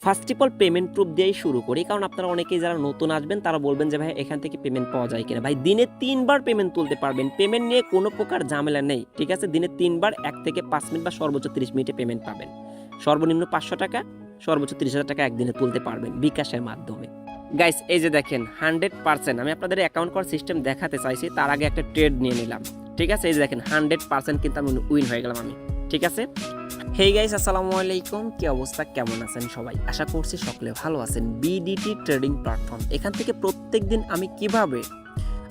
First of all payment proof দিয়েই শুরু করি, কারণ আপনারা অনেকেই যারা নতুন আসবেন তারা বলবেন যে ভাই এখান থেকে পেমেন্ট পাওয়া যায় কিনা। ভাই দিনে 3বার পেমেন্ট তুলতে পারবেন, পেমেন্ট নিয়ে কোনো প্রকার ঝামেলা নেই, ঠিক আছে। দিনে 3বার 1 থেকে 5 মিনিট বা সর্বোচ্চ 30 মিনিটে পেমেন্ট পাবেন। সর্বনিম্ন 500 টাকা, সর্বোচ্চ 30,000 টাকা একদিনে তুলতে পারবেন বিকাশের মাধ্যমে। গাইস এই যে দেখেন 100% আমি আপনাদের অ্যাকাউন্ট করার সিস্টেম দেখাতে চাইছি, তার আগে একটা ট্রেড নিয়ে নিলাম, ঠিক আছে। এই যে দেখেন 100% কিন্তু আমি উইন হয়ে গেলাম আমি, ঠিক আছে। হেই গাইস, আসসালামু আলাইকুম, কি অবস্থা, কেমন আছেন সবাই? আশা করছি সকলে ভালো আছেন। বিডিটি ট্রেডিং প্ল্যাটফর্ম, এখান থেকে প্রত্যেক দিন আমি কিভাবে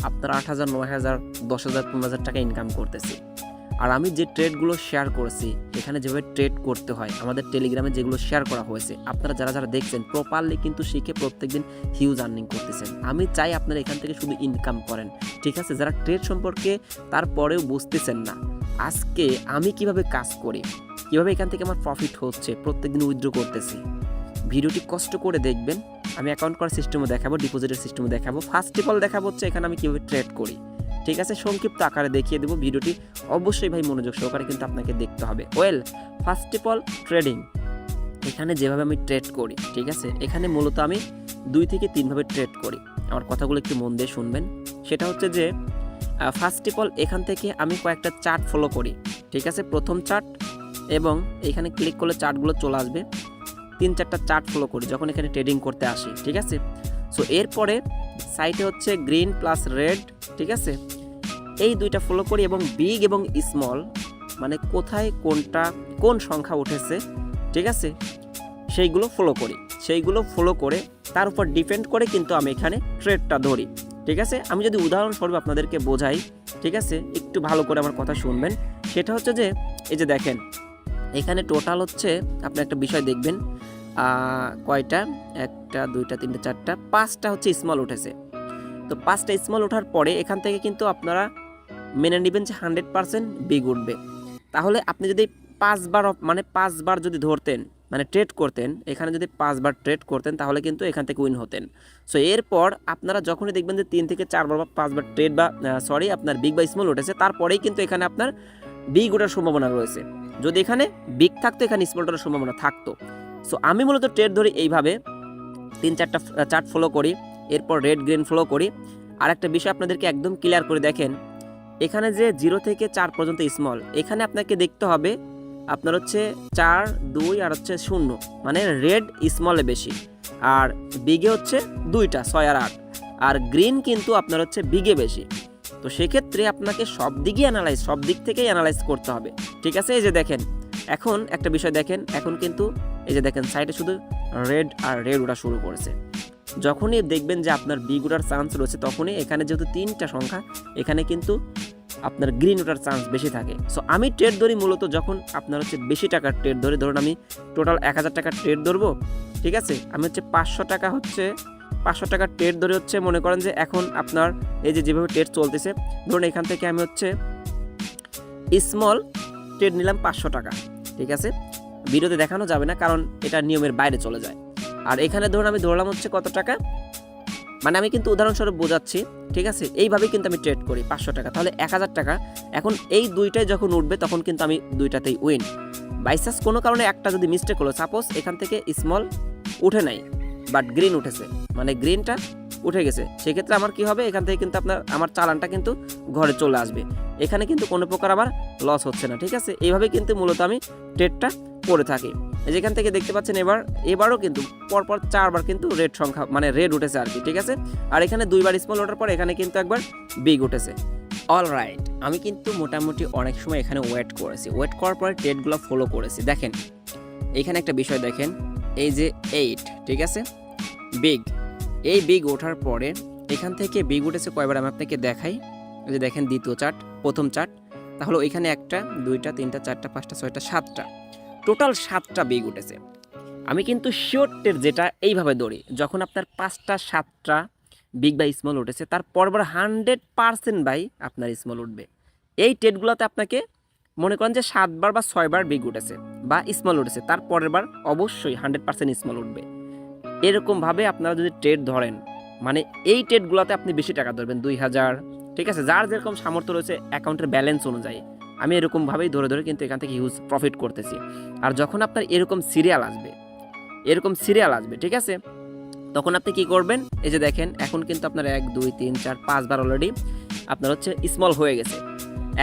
আপনার 8,000, 9,000, 10,000, 15,000 টাকা ইনকাম করতেছি। আর আমি যে ট্রেডগুলো শেয়ার করেছি, এখানে যেভাবে ট্রেড করতে হয় আমাদের টেলিগ্রামে যেগুলো শেয়ার করা হয়েছে, আপনারা যারা যারা দেখছেন প্রপারলি কিন্তু শিখে প্রত্যেকদিন হিউজ আর্নিং করতেছেন। আমি চাই আপনারা এখান থেকে শুধু ইনকাম করেন, ঠিক আছে। যারা ট্রেড সম্পর্কে তারপরেও বুঝতেছেন না, আজকে আমি কিভাবে কাজ করি, কিভাবে এখান থেকে আমার প্রফিট হচ্ছে, প্রত্যেকদিন উইথড্র করতেছি, ভিডিওটি কষ্ট করে দেখবেন। আমি অ্যাকাউন্ট করার সিস্টেমও দেখাবো, ডিপোজিটের সিস্টেমও দেখাবো, ফার্স্ট অফ অল দেখাবো হচ্ছে এখানে আমি কীভাবে ট্রেড করি, ঠিক আছে। সংক্ষিপ্ত আকারে দেখিয়ে দেবো, ভিডিওটি অবশ্যই ভাই মনোযোগ সহকারে কিন্তু আপনাকে দেখতে হবে। ফার্স্ট অফ অল ট্রেডিং, এখানে যেভাবে আমি ট্রেড করি, ঠিক আছে, এখানে মূলত আমি 2 থেকে 3 ভাবে ট্রেড করি। আমার কথাগুলো একটু মন দিয়ে শুনবেন। সেটা হচ্ছে যে ফার্স্ট অফ অল এখান থেকে আমি কয়েকটা চার্ট ফলো করি, ঠিক আছে। প্রথম চার্ট, এবং এখানে ক্লিক করলে চার্টগুলো চলে আসবে। 3-4টা চার্ট ফলো করি যখন এখানে ট্রেডিং করতে আসি, ঠিক আছে। সো এরপরে সাইটে হচ্ছে গ্রিন প্লাস রেড, ঠিক আছে, এই 2টা ফলো করি, এবং বিগ এবং স্মল মানে কোথায় কোনটা কোন সংখ্যা উঠেছে, ঠিক আছে, সেইগুলো ফলো করি। সেইগুলো ফলো করে তার উপর ডিপেন্ড করে কিন্তু আমি এখানে ট্রেডটা ধরি, ঠিক আছে। আমি যদি উদাহরণস্বরূপ আপনাদেরকে বোঝাই, ঠিক আছে, একটু ভালো করে আমার কথা শুনবেন। সেটা হচ্ছে যে এই যে দেখেন এখানে টোটাল হচ্ছে, আপনি একটা বিষয় দেখবেন, কয়টা, 1টা 2টা 3টা 4টা 5টা হচ্ছে স্মল উঠেছে। তো 5টা স্মল ওঠার পরে এখান থেকে কিন্তু আপনারা মেনে নেবেন যে 100% বিগ উঠবে। তাহলে আপনি যদি 5বার যদি ধরতেন, মানে ট্রেড করতেন, এখানে যদি 5বার ট্রেড করতেন তাহলে কিন্তু এখান থেকে উইন হতেন। সো এরপর আপনারা যখনই দেখবেন যে 3 থেকে 4বার বা 5বার ট্রেড বা আপনার বিগ বা স্মল উঠেছে, তারপরেই কিন্তু এখানে আপনার বিগ ওঠার সম্ভাবনা রয়েছে। যদি এখানে বিগ থাকতো, এখানে স্মল ওঠার সম্ভাবনা থাকতো। সো আমি মূলত ট্রেড ধরি এইভাবে, 3-4টা চার্ট ফলো করি, এরপর রেড গ্রিন ফলো করি। আর একটা বিষয় আপনাদেরকে একদম ক্লিয়ার করে দেখেন, এখানে যে 0 থেকে 4 পর্যন্ত স্মল, এখানে আপনাকে দেখতে হবে আপনার হচ্ছে 4, 2 আর হচ্ছে 0, মানে রেড স্মলে বেশি, আর বিগে হচ্ছে 2টা 6 আর 8, আর গ্রিন কিন্তু আপনার হচ্ছে বিগে বেশি। তো সেক্ষেত্রে আপনাকে সব দিক থেকেই অ্যানালাইজ করতে হবে, ঠিক আছে। এই যে দেখেন এখন একটা বিষয় দেখেন, এখন কিন্তু এই যে দেখেন সাইডে শুধু রেড আর রেড ওঠা শুরু করেছে। যখনই দেখবেন যে আপনার বিগ ওঠার চান্স রয়েছে, তখনই এখানে যেহেতু 3টা সংখ্যা, এখানে কিন্তু আপনার গ্রিন ওঠার চান্স বেশি থাকে। সো আমি ট্রেড ধরি মূলত যখন আপনার হচ্ছে বেশি টাকার ট্রেড ধরে, ধরুন আমি টোটাল 1,000 টাকার ট্রেড ধরবো, ঠিক আছে। আমি হচ্ছে 500 টাকার ট্রেড ধরে হচ্ছে, মনে করেন যে এখন আপনার এই যে যেভাবে ট্রেড চলতেছে, ধরুন এখান থেকে আমি হচ্ছে স্মল ট্রেড নিলাম 500 টাকা, ঠিক আছে। ভিডিওতে দেখানো যাবে না কারণ এটা নিয়মের বাইরে চলে যায়। আর এখানে ধরুন আমি ধরলাম হচ্ছে কত টাকা, মানে আমি কিন্তু উদাহরণস্বরূপ বোঝাচ্ছি, ঠিক আছে। এইভাবেই কিন্তু আমি ট্রেড করি 500 টাকা, তাহলে 1,000 টাকা। এখন এই 2টাই যখন উঠবে তখন কিন্তু আমি 2টাতেই উইন। বাইচান্স কোনো কারণে একটা যদি মিস্টেক হলো, সাপোজ এখান থেকে স্মল উঠে নাই বাট গ্রিন উঠেছে, মানে গ্রিনটা উঠে গেছে, সেক্ষেত্রে আমার কি হবে, এখান থেকে কিন্তু আমার চালানটা কিন্তু ঘরে চলে আসবে। এখানে কিন্তু কোনো প্রকার আমার লস হচ্ছে না, ঠিক আছে। এইভাবে কিন্তু মূলত আমি ট্রেডটা করে থাকি। যেখান থেকে দেখতে পাচ্ছেন এবারও কিন্তু পরপর 4বার কিন্তু রেড সংখ্যা, মানে রেড উঠেছে আর কি, ঠিক আছে। আর এখানে 2বার স্মল ওঠার পর এখানে কিন্তু একবার বিগ উঠেছে। অলরাইট, আমি কিন্তু মোটামুটি অনেক সময় এখানে ওয়েট করেছি, ওয়েট করার পরে ট্রেডগুলো ফলো করেছি। দেখেন এখানে একটা বিষয় দেখেন, এই যে 8, ঠিক আছে, বিগ, এই বিগ ওঠার পরে এখান থেকে বিগ উঠেছে কয়বার আমি আপনাকে দেখাই। এই যে দেখেন দ্বিতীয় চার্ট, প্রথম চার্ট, তাহলে ওইখানে 1টা 2টা 3টা 4টা 5টা 6টা 7টা, টোটাল 7টা বিগ উঠেছে। আমি কিন্তু শিওর ট্রেড যেটা এইভাবে ধরি, যখন আপনার 5টা 7টা বিগ বাই স্মল উঠেছে, তার পরবার 100% বাই আপনার স্মল উঠবে। এই ট্রেডগুলোতে আপনাকে মনে করেন যে 7বার বা 6বার বিগ উঠেছে বা স্মল উঠেছে, তার পরের বার অবশ্যই 100% স্মল উঠবে। এরকমভাবে আপনারা যদি ট্রেড ধরেন, মানে এই ট্রেডগুলোতে আপনি বেশি টাকা ধরবেন, 2,000, ঠিক আছে, যার যেরকম সামর্থ্য রয়েছে অ্যাকাউন্টের ব্যালেন্স অনুযায়ী। আমি এরকমভাবেই ধরে কিন্তু এখান থেকে হিউজ প্রফিট করতেছি। আর যখন আপনার এরকম সিরিয়াল আসবে, এরকম সিরিয়াল আসবে, ঠিক আছে। তখন আপনি কি করবেন, এই যে দেখেন এখন কিন্তু আপনার 1 2 3 4 5 বার অলরেডি আপনার হচ্ছে স্মল হয়ে গেছে।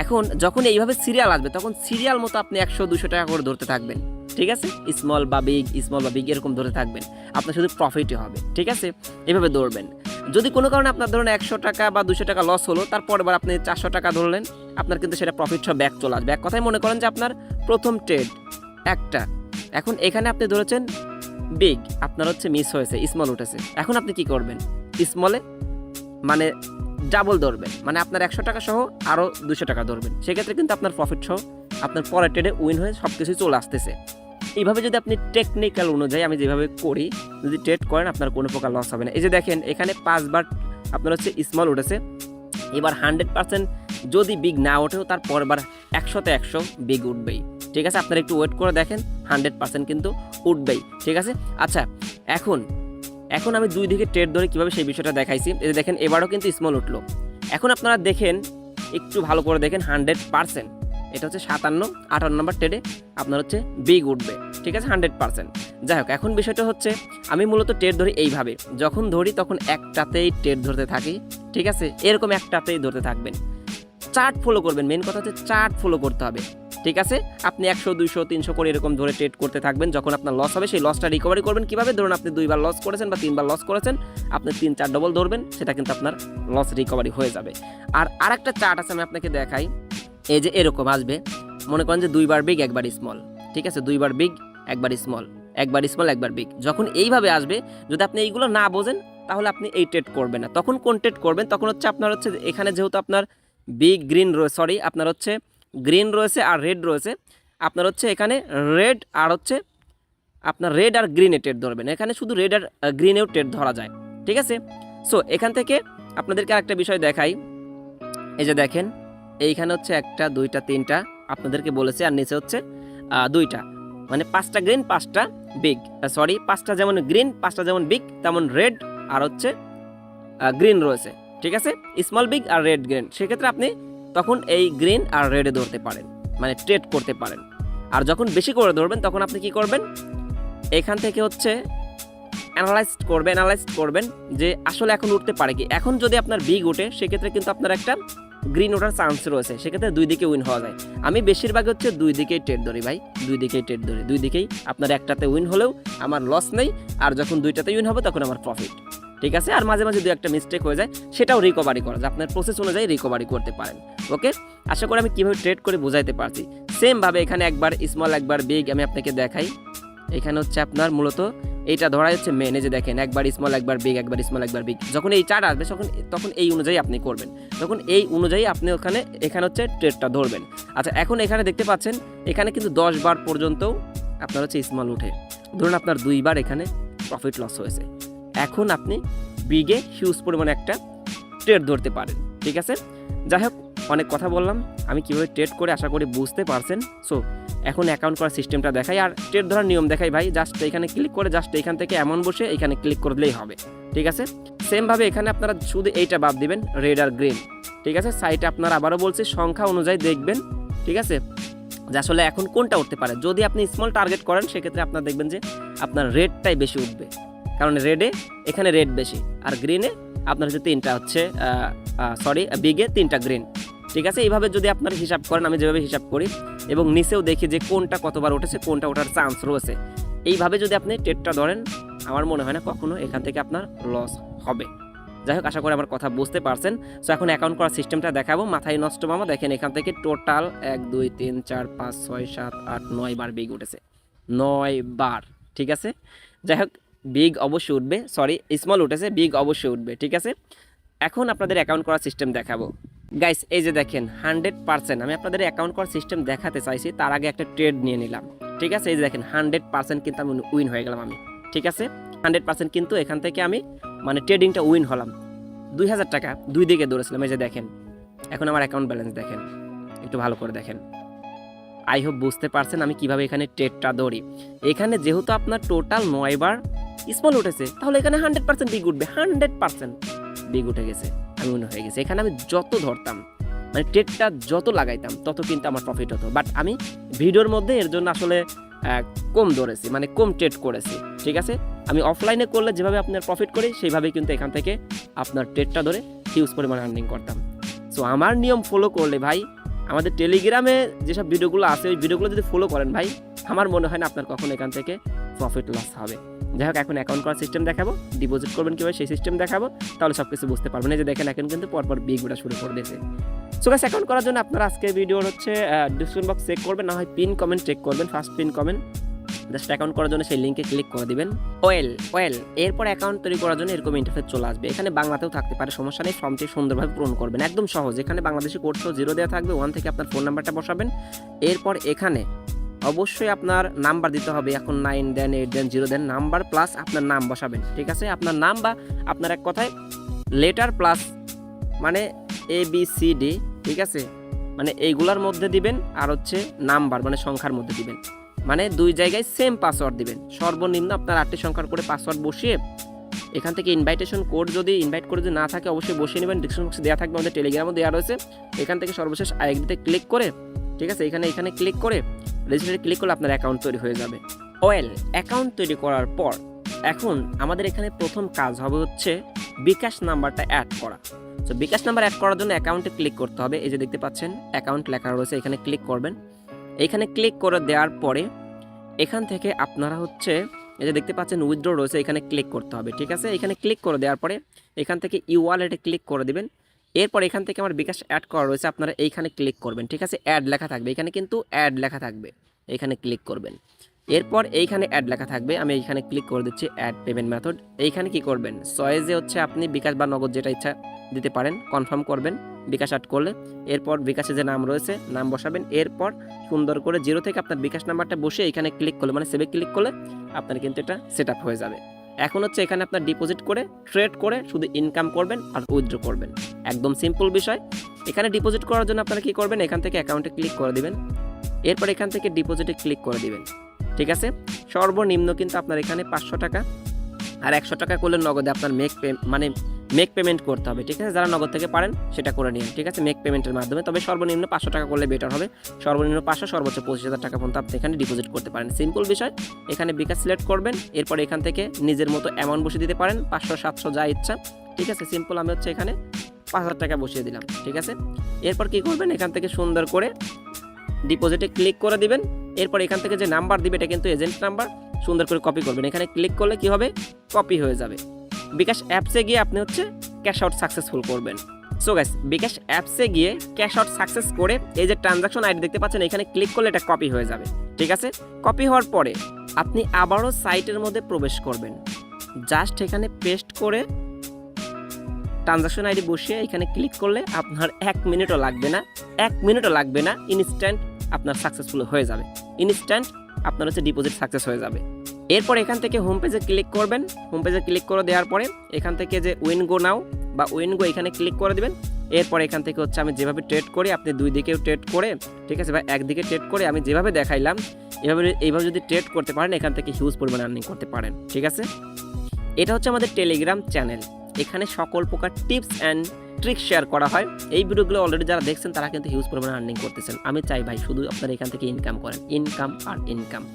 এখন যখন এইভাবে সিরিয়াল আসবে তখন সিরিয়াল মতো আপনি 100-200 টাকা করে ধরতে থাকবেন, ঠিক আছে। স্মল বা বিগ এরকম ধরে থাকবেন, আপনার শুধু প্রফিটই হবে, ঠিক আছে। এভাবে ধরবেন। যদি কোনো কারণে আপনার ধরুন 100 টাকা বা 200 টাকা লস হলো, তারপর এবার আপনি 400 টাকা ধরলেন, আপনার কিন্তু সেটা প্রফিট সহ ব্যাক চলে আসবে। এক কথায় মনে করেন যে আপনার প্রথম ট্রেড একটা, এখন এখানে আপনি ধরেছেন বিগ, আপনার হচ্ছে মিস হয়েছে, স্মল উঠেছে। এখন আপনি কি করবেন, স্মলে মানে ডাবল ধরবেন, মানে আপনার 100 টাকা সহ আরও 200 টাকা ধরবেন। সেক্ষেত্রে কিন্তু আপনার প্রফিট সহ আপনার পরের ট্রেডে উইন হয়ে সব কিছুই চলে আসতেছে। এইভাবে যদি আপনি টেকনিক্যাল অনুযায়ী আমি যেভাবে করি যদি ট্রেড করেন, আপনার কোনো প্রকার লস হবে না। এই যে দেখেন এখানে 5 বার আপনার হচ্ছে স্মল উঠেছে। এবার 100% যদি বিগ না ওঠেও তার পরের বার 100তে 100 বিগ উঠবেই, ঠিক আছে। আপনারা একটু ওয়েট করে দেখেন, 100% কিন্তু উঠবেই, ঠিক আছে। আচ্ছা, এখন আমি দুই দিকে ট্রেড ধরে কীভাবে সেই বিষয়টা দেখাইছি। এই যে দেখেন এবারও কিন্তু স্মল উঠলো। এখন আপনারা দেখেন, একটু ভালো করে দেখেন, 100% এটা হচ্ছে 57-58 নম্বর ট্রেডে আপনার হচ্ছে বিগ উঠবে, ঠিক আছে, 100%। যাই হোক, এখন বিষয়টা হচ্ছে আমি মূলত ট্রেড ধরি এইভাবে, যখন ধরি তখন একটাতেই ট্রেড ধরতে থাকি, ঠিক আছে। এরকম একটাতেই ধরতে থাকবেন, চার্ট ফলো করবেন। মেন কথা হচ্ছে চার্ট ফলো করতে হবে, ঠিক আছে। আপনি 100 200 300 করে এরকম ধরে ট্রেড করতে থাকবেন। যখন আপনার লস হবে সেই লসটা রিকভারি করবেন কীভাবে, ধরুন আপনি 2 বার লস করেছেন বা 3 বার লস করেছেন, আপনি 3-4 ডবল ধরবেন, সেটা কিন্তু আপনার লস রিকভারি হয়ে যাবে। আর আরেকটা চার্ট আছে, আমি আপনাকে দেখাই। এই যে এরকম আসবে, মনে করেন যে 2 বার বিগ 1 বার স্মল, ঠিক আছে। 2 বার বিগ 1 বার স্মল, 1 বার স্মল 1 বার বিগ। যখন এইভাবে আসবে, যদি আপনি এইগুলো না বোঝেন তাহলে আপনি এই ট্রেড করবেন না। তখন কোন ট্রেড করবেন, তখন হচ্ছে আপনার হচ্ছে এখানে যেহেতু আপনার বিগ গ্রিন রয়েছে, সরি আপনার হচ্ছে গ্রিন রয়েছে আর রেড রয়েছে, আপনার হচ্ছে এখানে রেড আর হচ্ছে আপনার রেড আর গ্রিনে ট্রেড ধরবেন। এখানে শুধু রেড আর গ্রিনেও ট্রেড ধরা যায়, ঠিক আছে। সো এখান থেকে আপনাদেরকে আরেকটা বিষয় দেখাই। এই যে দেখেন এইখানে হচ্ছে 1টা 2টা 3টা আপনাদেরকে বলেছে, আর নিচে হচ্ছে 2টা, মানে 5টা গ্রিন 5টা বিগ, সরি 5টা যেমন গ্রিন 5টা যেমন বিগ তেমন রেড আর হচ্ছে গ্রিন রয়েছে, ঠিক আছে। স্মল বিগ আর রেড গ্রিন, সেক্ষেত্রে আপনি তখন এই গ্রিন আর রেডে ধরতে পারেন, মানে ট্রেড করতে পারেন। আর যখন বেশি করে ধরবেন তখন আপনি কি করবেন, এখান থেকে হচ্ছে অ্যানালাইজ করবেন যে আসলে এখন উঠতে পারে কি। এখন যদি আপনার বিগ ওঠে সেক্ষেত্রে কিন্তু আপনার একটা গ্রিন ওঠার চান্স রয়েছে, সেক্ষেত্রে দুই দিকে উইন হওয়া যায়। আমি বেশিরভাগ হচ্ছে দুই দিকেই ট্রেড ধরি ভাই, দুই দিকেই আপনার একটাতে উইন হলেও আমার লস নেই, আর যখন দুইটাতে উইন হবে তখন আমার প্রফিট, ঠিক আছে। আর মাঝে মাঝে দু একটা মিস্টেক হয়ে যায়, সেটাও রিকভারি করা যায়, আপনার প্রসেস অনুযায়ী রিকভারি করতে পারেন। ওকে, আশা করি আমি কীভাবে ট্রেড করে বুঝাইতে পারছি। সেমভাবে এখানে একবার স্মল একবার বিগ আমি আপনাকে দেখাই। এখানে হচ্ছে আপনার মূলত এইটা ধরা হচ্ছে মেন। এই যে দেখেন একবার স্মল একবার বিগ, একবার স্মল একবার বিগ, যখন এই চার্ট আসবে তখন এই অনুযায়ী আপনি করবেন, তখন এই অনুযায়ী আপনি এখানে হচ্ছে ট্রেডটা ধরবেন। আচ্ছা, এখন এখানে দেখতে পাচ্ছেন এখানে কিন্তু 10 বার পর্যন্তও আপনার হচ্ছে স্মল উঠে, ধরুন আপনার 2 বার এখানে প্রফিট লস হয়েছে। এখন আপনি বিগে হিউজ পরিমাণে একটা ট্রেড ধরতে পারেন, ঠিক আছে। যাই হোক, অনেক কথা বললাম, আমি কীভাবে ট্রেড করে আশা করি বুঝতে পারছেন। সো এখন অ্যাকাউন্ট করার সিস্টেমটা দেখাই আর ট্রেড ধরার নিয়ম দেখাই ভাই। জাস্ট এখানে ক্লিক করে জাস্ট এখান থেকে এমন বসে এখানে ক্লিক করলেই হবে, ঠিক আছে। সেমভাবে এখানে আপনারা শুধু এইটা বাদ দিবেন, রেড আর গ্রিন, ঠিক আছে। সাইটে আপনারা আবারও বলছি সংখ্যা অনুযায়ী দেখবেন, ঠিক আছে, যে আসলে এখন কোনটা উঠতে পারে। যদি আপনি স্মল টার্গেট করেন সেক্ষেত্রে আপনারা দেখবেন যে আপনার রেডটাই বেশি উঠবে, কারণ রেডে এখানে রেড বেশি, আর গ্রিনে আপনার হচ্ছে 3টা হচ্ছে বিগে 3টা গ্রিন, ঠিক আছে। এইভাবে যদি আপনারা হিসাব করেন, আমি যেভাবে হিসাব করি, এবং নিচেও দেখি যে কোনটা কতবার উঠেছে, কোনটা ওঠার চান্স রয়েছে, এইভাবে যদি আপনি ট্রেডটা ধরেন, আমার মনে হয় না কখনো এখান থেকে আপনার লস হবে। যাই হোক, আশা করি আমার কথা বুঝতে পারছেন। সো এখন অ্যাকাউন্ট করার সিস্টেমটা দেখাবো, মাথায় নষ্ট মামা। দেখেন এখান থেকে টোটাল 1 2 3 4 5 6 7 8 9 বার বিগ উঠেছে, 9 বার, ঠিক আছে। যাই হোক, বিগ অবশ্যই উঠবে, সরি স্মল উঠেছে, বিগ অবশ্যই উঠবে, ঠিক আছে। এখন আপনাদের অ্যাকাউন্ট করার সিস্টেম দেখাবো গাইস। এই যে দেখেন 100% আমি আপনাদের অ্যাকাউন্ট করার সিস্টেম দেখাতে চাইছি, তার আগে একটা ট্রেড নিয়ে নিলাম, ঠিক আছে। এই যে দেখেন 100% কিন্তু আমি উইন হয়ে গেলাম আমি, ঠিক আছে। 100% কিন্তু এখান থেকে আমি মানে ট্রেডিংটা উইন হলাম। 2000 টাকা দুই দিকে দৌড়েছিলাম। এই যে দেখেন এখন আমার অ্যাকাউন্ট ব্যালেন্স দেখেন, একটু ভালো করে দেখেন। আই হোপ বুঝতে পারছেন আমি কিভাবে এখানে ট্রেডটা ধরি। এখানে যেহেতু আপনার টোটাল 9 বার স্মল উঠেছে, তাহলে এখানে 100% বিগ উঠবে, 100% বিগ উঠে গেছে, আমি মনে হয়ে গেছে। এখানে আমি যত ধরতাম, মানে ট্রেডটা যত লাগাইতাম তত কিন্তু আমার প্রফিট হতো, বাট আমি ভিডিওর মধ্যে এর জন্য আসলে কম ধরেছি, মানে কম ট্রেড করেছি, ঠিক ঠিক আছে। আমি অফলাইনে করলে যেভাবে আপনার প্রফিট করি সেইভাবেই কিন্তু এখান থেকে আপনার ট্রেডটা ধরে হিউজ পরিমাণে আর্নিং করতাম। সো আমার নিয়ম ফলো করলে ভাই, আমাদের টেলিগ্রামে যেসব ভিডিওগুলো আছে ওই ভিডিওগুলো যদি ফলো করেন ভাই, আমার মনে হয় না আপনার কখন এখান থেকে প্রফিট লস হবে। যাই হোক, এখন অ্যাকাউন্ট করার সিস্টেম দেখাবো, ডিপোজিট করবেন কীভাবে সেই সিস্টেম দেখাবো, তাহলে সব কিছু বুঝতে পারবেন। এই যে দেখেন এখন কিন্তু পরপর বিগুলো শুরু করে দিয়েছে। সো গাইস, অ্যাকাউন্ট করার জন্য আপনারা আজকে ভিডিওর হচ্ছে ডিসক্রিপশন বক্স চেক করবেন, না হয় পিন কমেন্ট চেক করবেন, first pin comment. Just account করার জন্য সেই লিঙ্কে ক্লিক করে দিবেন। ওয়েল এরপর অ্যাকাউন্ট তৈরি করার জন্য এরকম ইন্টারফেস চলে আসবে। এখানে বাংলাতেও থাকতে পারে, সমস্যা নেই। ফর্মটি সুন্দরভাবে পূরণ করবেন, একদম সহজ। এখানে বাংলাদেশি কোড সহ 0 দেওয়া থাকবে, 1 থেকে আপনার ফোন নাম্বারটা বসাবেন। এরপর এখানে অবশ্যই আপনার নাম্বার দিতে হবে। এখন 9 দেন, 8 দেন, 0 দেন, নাম্বার প্লাস আপনার নাম বসাবেন, ঠিক আছে। আপনার নাম বা আপনার এক কথায় লেটার প্লাস মানে ABCD, ঠিক আছে, মানে এইগুলার মধ্যে দিবেন। আর হচ্ছে নাম্বার মানে সংখ্যার মধ্যে দিবেন, মানে 2 জায়গায় সেম পাসওয়ার্ড দিবেন। সর্বনিম্ন আপনার 8টি সংখ্যার করে পাসওয়ার্ড বসিয়ে এখান থেকে ইনভাইটেশন কোড যদি ইনভাইট করে যদি না থাকে অবশ্যই বসিয়ে নেবেন। ডিসক্রিপশন বক্সে দেওয়া থাকবে, আমাদের টেলিগ্রামও দেওয়া রয়েছে। এখান থেকে সর্বশেষ আইডিতে ক্লিক করে, ঠিক আছে, এখানে ক্লিক করে রেজিস্টারে ক্লিক করলে আপনার অ্যাকাউন্ট তৈরি হয়ে যাবে। অ্যাকাউন্ট তৈরি করার পর এখন আমাদের এখানে প্রথম কাজ হবে হচ্ছে বিকাশ নাম্বারটা অ্যাড করা। তো বিকাশ নাম্বার অ্যাড করার জন্য অ্যাকাউন্টে ক্লিক করতে হবে। এই যে দেখতে পাচ্ছেন অ্যাকাউন্ট লেখা রয়েছে, এখানে ক্লিক করবেন। এখানে ক্লিক করে দেওয়ার পরে এখান থেকে আপনারা হচ্ছে এই যে দেখতে পাচ্ছেন উইথড্র রয়েছে, এখানে ক্লিক করতে হবে, ঠিক আছে। এখানে ক্লিক করে দেওয়ার পরে এখান থেকে ওয়ালেটে ক্লিক করে দিবেন। এরপর এখান থেকে আমার বিকাশ অ্যাড করা রয়েছে, আপনারা এইখানে ক্লিক করবেন, ঠিক আছে। অ্যাড লেখা থাকবে, এখানে কিন্তু অ্যাড লেখা থাকবে, এখানে ক্লিক করবেন। এরপর এইখানে অ্যাড লেখা থাকবে, আমি এইখানে ক্লিক করে দিচ্ছি অ্যাড পেমেন্ট মেথড। এইখানে কি করবেন, চয়েসে হচ্ছে আপনি বিকাশ বা নগদ যেটা ইচ্ছা দিতে পারেন, কনফার্ম করবেন বিকাশ অ্যাড করলে। এরপর বিকাশে যে নাম রয়েছে নাম বসাবেন। এরপর সুন্দর করে 0 থেকে আপনার বিকাশ নাম্বারটা বসে এখানে ক্লিক করলে মানে সেভে ক্লিক করলে আপনার কিন্তু এটা সেট আপ হয়ে যাবে। এখন হচ্ছে এখানে আপনার ডিপোজিট করে ট্রেড করে শুধু ইনকাম করবেন আর উইথড্র করবেন, একদম সিম্পল বিষয়। এখানে ডিপোজিট করার জন্য আপনারা কি করবেন, এখান থেকে অ্যাকাউন্টে ক্লিক করে দিবেন। এরপর এখান থেকে ডিপোজিটে ক্লিক করে দিবেন, ঠিক আছে। সর্বনিম্ন কিন্তু আপনার এখানে 500 টাকা আর 100 টাকা করলে নগদে আপনার মেক পেমেন্ট করতে হবে, ঠিক আছে। যারা নগদ থেকে পারেন সেটা করে নিন, ঠিক আছে, মেক পেমেন্টের মাধ্যমে। তবে সর্বনিম্ন 500 টাকা করলে বেটার হবে। সর্বনিম্ন 500, সর্বোচ্চ 25,000 টাকা পর্যন্ত আপনি এখানে ডিপোজিট করতে পারেন, সিম্পল বিষয়। এখানে বিকাশ সিলেক্ট করবেন। এরপর এখান থেকে নিজের মতো অ্যামাউন্ট বসিয়ে দিতে পারেন, 500, 700 যা ইচ্ছা, ঠিক আছে। সিম্পল আমি হচ্ছে এখানে 5,000 টাকা বসিয়ে দিলাম, ঠিক আছে। এরপর কি করবেন, এখান থেকে সুন্দর করে ডিপোজিটে ক্লিক করে দিবেন। এরপর এখান থেকে যে নাম্বার দিবে এটা কিন্তু এজেন্ট নাম্বার, সুন্দর করে কপি করবেন। এখানে ক্লিক করলে কি হবে, কপি হয়ে যাবে। বিকাশ অ্যাপসে গিয়ে আপনি হচ্ছে ক্যাশ আউট সাকসেসফুল করবেন। সো গাইস, বিকাশ অ্যাপসে গিয়ে ক্যাশ আউট সাকসেস করে এই যে ট্রানজাকশন আইডি দেখতে পাচ্ছেন এখানে ক্লিক করলে এটা কপি হয়ে যাবে, ঠিক আছে। কপি হওয়ার পরে আপনি আবারও সাইটের মধ্যে প্রবেশ করবেন। জাস্ট এখানে পেস্ট করে ট্রানজাকশন আইডি বসিয়ে এখানে ক্লিক করলে আপনার 1 মিনিটও লাগবে না, ইনস্ট্যান্ট আপনার সাকসেসফুল হয়ে যাবে। ইনস্ট্যান্ট আপনার হচ্ছে ডিপোজিট সাকসেস হয়ে যাবে। এরপর এখান থেকে হোম পেজে ক্লিক করবেন। হোম পেজে ক্লিক করে দেওয়ার পরে এখান থেকে যে উইনগো নাও বা উইনগো এখানে ক্লিক করে দিবেন। এরপর এখান থেকে হচ্ছে আমি যেভাবে ট্রেড করি আপনি 2 দিকেও ট্রেড করে, ঠিক আছে, বা একদিকে ট্রেড করে আমি যেভাবে দেখাইলাম এইভাবে যদি ট্রেড করতে পারেন এখান থেকে হিউজ পরিমাণে আর্নিং করতে পারেন, ঠিক আছে। এটা হচ্ছে আমাদের টেলিগ্রাম চ্যানেল, এখানে সকল প্রকার টিপস অ্যান্ড ট্রিক শেয়ার করা হয়। এই ভিডিওগুলো অলরেডি যারা দেখছেন তারা কিন্তু হিউজ পরিমাণে আর্নিং করতেছেন। আমি চাই ভাই শুধু আপনারা এখান থেকে ইনকাম করেন, ইনকাম আর ইনকাম।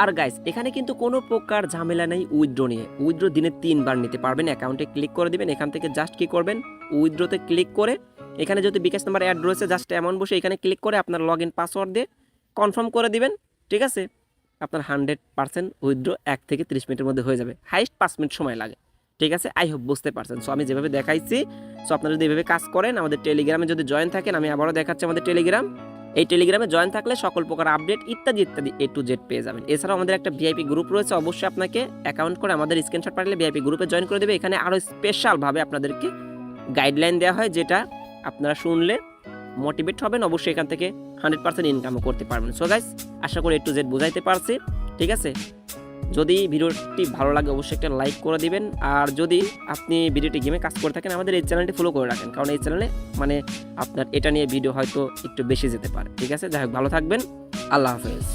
আর গাইস, এখানে কিন্তু কোনো প্রকার ঝামেলা নেই উইথড্র নিয়ে। উইথড্র দিনে 3 বার নিতে পারবেন। অ্যাকাউন্টে ক্লিক করে দিবেন। এখান থেকে জাস্ট কি করবেন, উইথড্রতে ক্লিক করে এখানে যদি বিকাশ নাম্বার অ্যাড রয়েছে জাস্ট অ্যামাউন্ট বসে এখানে ক্লিক করে আপনার লগইন পাসওয়ার্ড দিয়ে কনফার্ম করে দিবেন, ঠিক আছে। আপনার 100% উইথড্র 1 থেকে 30 মিনিটের মধ্যে হয়ে যাবে, হাইস্ট 5 মিনিট সময় লাগে, ঠিক আছে। আই হোপ বুঝতে পারছেন। সো আমি যেভাবে দেখাইছি, সো আপনারা যদি এভাবে কাজ করেন, আমাদের টেলিগ্রামে যদি জয়েন থাকেন, আমি আবারও দেখাচ্ছি আমাদের টেলিগ্রাম। এই টেলিগ্রামে জয়েন থাকলে সকল প্রকার আপডেট ইত্যাদি A to Z পেয়ে যাবেন। এছাড়াও আমাদের একটা ভিআইপি গ্রুপ রয়েছে, অবশ্যই আপনাকে অ্যাকাউন্ট করে আমাদের স্ক্রিনশট পাঠালে ভিআইপি গ্রুপে জয়েন করে দেবে। এখানে আরও স্পেশালভাবে আপনাদেরকে গাইডলাইন দেওয়া হয়, যেটা আপনারা শুনলে মোটিভেট হবেন। অবশ্যই এখান থেকে 100% ইনকামও করতে পারবেন। সো গাইস, আশা করি A to Z বুঝাইতে পারছি, ঠিক আছে। যদি ভিডিওটি ভালো লাগে অবশ্যই একটা লাইক করে দিবেন। আর যদি আপনি ভিডিওটি গেমে কাজ করে থাকেন আমাদের এই চ্যানেলটি ফলো করে রাখেন, কারণ এই চ্যানেলে আপনার এটা নিয়ে ভিডিও হয়তো একটু বেশি যেতে পারে, ঠিক আছে। যাই হোক, ভালো থাকবেন, আল্লাহ হাফেজ।